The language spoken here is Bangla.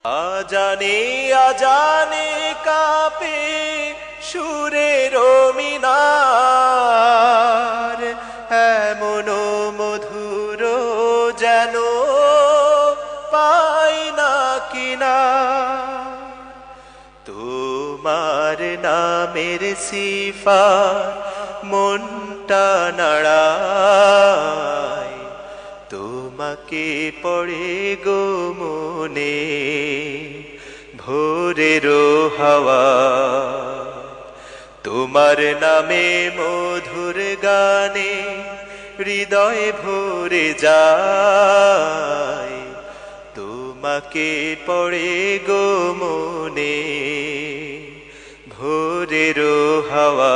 আজানে আজানে কাঁপে সুরের মিনার, এমন মধুর যেন পাই না কিনার। তোমার নামের সিফাত মনটা নাড়ায়, তোমাকে পড়ে গো মনে ভোরের হাওয়া। তোমার নামে মধুর গানে হৃদয় ভরে যায়, তোমাকে পড়ে গো মনে ভোরের হাওয়া।